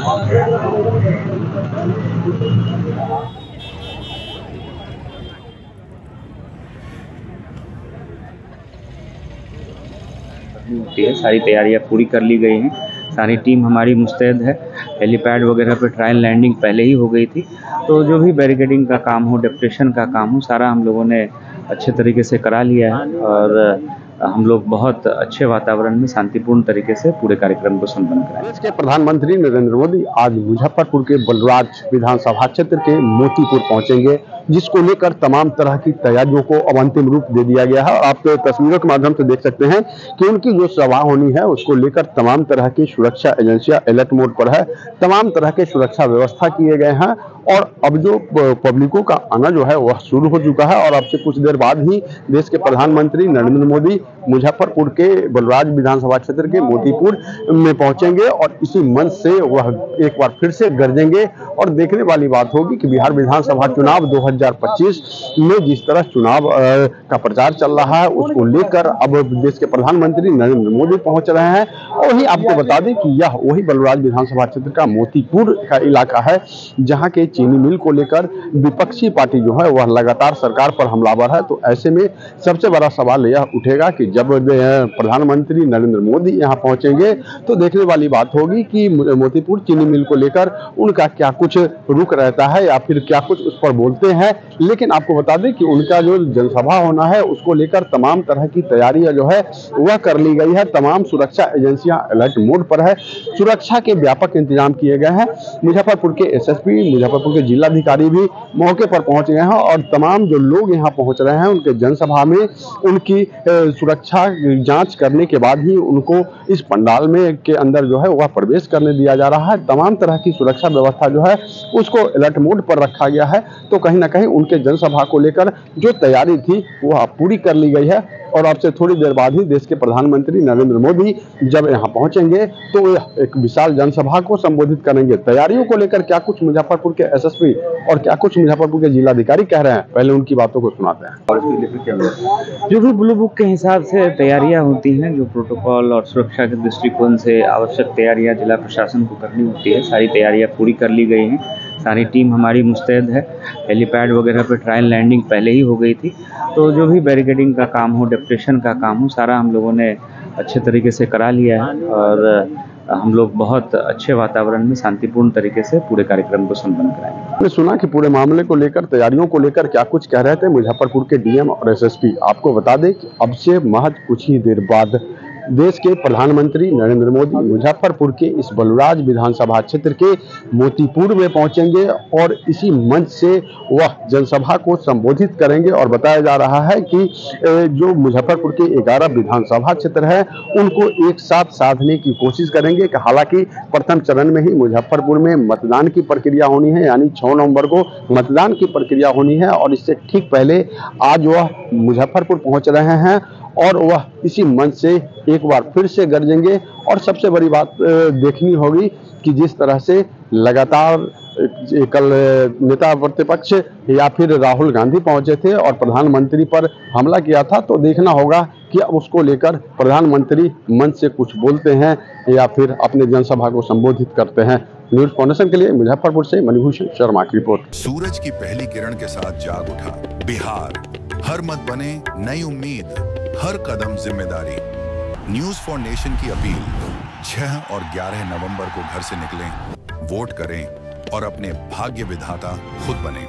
होती है, सारी तैयारियां पूरी कर ली गई हैं। सारी टीम हमारी मुस्तैद है। हेलीपैड वगैरह पे ट्रायल लैंडिंग पहले ही हो गई थी, तो जो भी बैरिकेडिंग का काम हो, डेप्रेशन का काम हो, सारा हम लोगों ने अच्छे तरीके से करा लिया है और हम लोग बहुत अच्छे वातावरण में शांतिपूर्ण तरीके से पूरे कार्यक्रम को संपन्न कराएंगे। देश के प्रधानमंत्री नरेंद्र मोदी आज मुजफ्फरपुर के बलराज विधानसभा क्षेत्र के मोतीपुर पहुंचेंगे, जिसको लेकर तमाम तरह की तैयारियों को अब अंतिम रूप दे दिया गया है। आप तो तस्वीरों के माध्यम से देख सकते हैं कि उनकी जो सभा होनी है उसको लेकर तमाम तरह की सुरक्षा एजेंसियां अलर्ट मोड पर है। तमाम तरह के सुरक्षा व्यवस्था किए गए हैं और अब जो पब्लिकों का आना जो है वह शुरू हो चुका है और अब से कुछ देर बाद ही देश के प्रधानमंत्री नरेंद्र मोदी मुजफ्फरपुर के बलराज विधानसभा क्षेत्र के मोतीपुर में पहुंचेंगे और इसी मंच से वह एक बार फिर से गरजेंगे। और देखने वाली बात होगी कि बिहार विधानसभा चुनाव 2025 में जिस तरह चुनाव का प्रचार चल रहा है उसको लेकर अब देश के प्रधानमंत्री नरेंद्र मोदी पहुंच रहे हैं। और वही आपको बता दें कि यह वही बलराज विधानसभा क्षेत्र का मोतीपुर का इलाका है जहां के चीनी मिल को लेकर विपक्षी पार्टी जो है वह लगातार सरकार पर हमलावर है। तो ऐसे में सबसे बड़ा सवाल यह उठेगा कि जब प्रधानमंत्री नरेंद्र मोदी यहां पहुंचेंगे तो देखने वाली बात होगी कि मोतीपुर चीनी मिल को लेकर उनका क्या कुछ रुख रहता है या फिर क्या कुछ उस पर बोलते हैं। लेकिन आपको बता दें कि उनका जो जनसभा होना है उसको लेकर तमाम तरह की तैयारियां जो है वह कर ली गई है। तमाम सुरक्षा एजेंसियां अलर्ट मोड पर है। सुरक्षा के व्यापक इंतजाम किए गए हैं। मुजफ्फरपुर के एसएसपी, मुजफ्फरपुर के जिलाधिकारी भी मौके पर पहुंच गए हैं और तमाम जो लोग यहां पहुंच रहे हैं उनके जनसभा में उनकी सुरक्षा जांच करने के बाद ही उनको इस पंडाल में के अंदर जो है वह प्रवेश करने दिया जा रहा है। तमाम तरह की सुरक्षा व्यवस्था जो है उसको अलर्ट मोड पर रखा गया है। तो कहीं ना कहीं उनके जनसभा को लेकर जो तैयारी थी वह पूरी कर ली गई है और अब से थोड़ी देर बाद ही देश के प्रधानमंत्री नरेंद्र मोदी जब यहां पहुंचेंगे तो एक विशाल जनसभा को संबोधित करेंगे। तैयारियों को लेकर क्या कुछ मुजफ्फरपुर के एसएसपी और क्या कुछ मुजफ्फरपुर के जिलाधिकारी कह रहे हैं, पहले उनकी बातों को सुनाते हैं। जो भी ब्लू बुक के हिसाब से तैयारियां होती हैं, जो प्रोटोकॉल और सुरक्षा के दृष्टिकोण से आवश्यक तैयारियां जिला प्रशासन को करनी होती है, सारी तैयारियां पूरी कर ली गई हैं। सारी टीम हमारी मुस्तैद है। हेलीपैड वगैरह पे ट्रायल लैंडिंग पहले ही हो गई थी, तो जो भी बैरिकेडिंग का काम हो, डेप्रेशन का काम हो, सारा हम लोगों ने अच्छे तरीके से करा लिया है और हम लोग बहुत अच्छे वातावरण में शांतिपूर्ण तरीके से पूरे कार्यक्रम को संपन्न कराएंगे। मैंने सुना कि पूरे मामले को लेकर, तैयारियों को लेकर क्या कुछ कह रहे थे मुजफ्फरपुर के डीएम और एसएसपी। आपको बता दें कि अब से महज कुछ ही देर बाद देश के प्रधानमंत्री नरेंद्र मोदी मुजफ्फरपुर के इस बलराज विधानसभा क्षेत्र के मोतीपुर में पहुंचेंगे और इसी मंच से वह जनसभा को संबोधित करेंगे। और बताया जा रहा है कि जो मुजफ्फरपुर के 11 विधानसभा क्षेत्र है उनको एक साथ साधने की कोशिश करेंगे। हालांकि प्रथम चरण में ही मुजफ्फरपुर में मतदान की प्रक्रिया होनी है, यानी 6 नवंबर को मतदान की प्रक्रिया होनी है और इससे ठीक पहले आज वह मुजफ्फरपुर पहुंच रहे हैं और वह इसी मंच से एक बार फिर से गरजेंगे। और सबसे बड़ी बात देखनी होगी कि जिस तरह से लगातार कल नेता प्रतिपक्ष या फिर राहुल गांधी पहुंचे थे और प्रधानमंत्री पर हमला किया था, तो देखना होगा कि अब उसको लेकर प्रधानमंत्री मंच से कुछ बोलते हैं या फिर अपने जनसभा को संबोधित करते हैं। न्यूज़ फाउंडेशन के लिए मुजफ्फरपुर से मणिभूषण शर्मा की रिपोर्ट। सूरज की पहली किरण के साथ जाग उठा बिहार, हर मत बने नई उम्मीद, हर कदम जिम्मेदारी। न्यूज़ फाउंडेशन की अपील 6 और 11 नवंबर को घर से निकलें, वोट करें और अपने भाग्य विधाता खुद बने।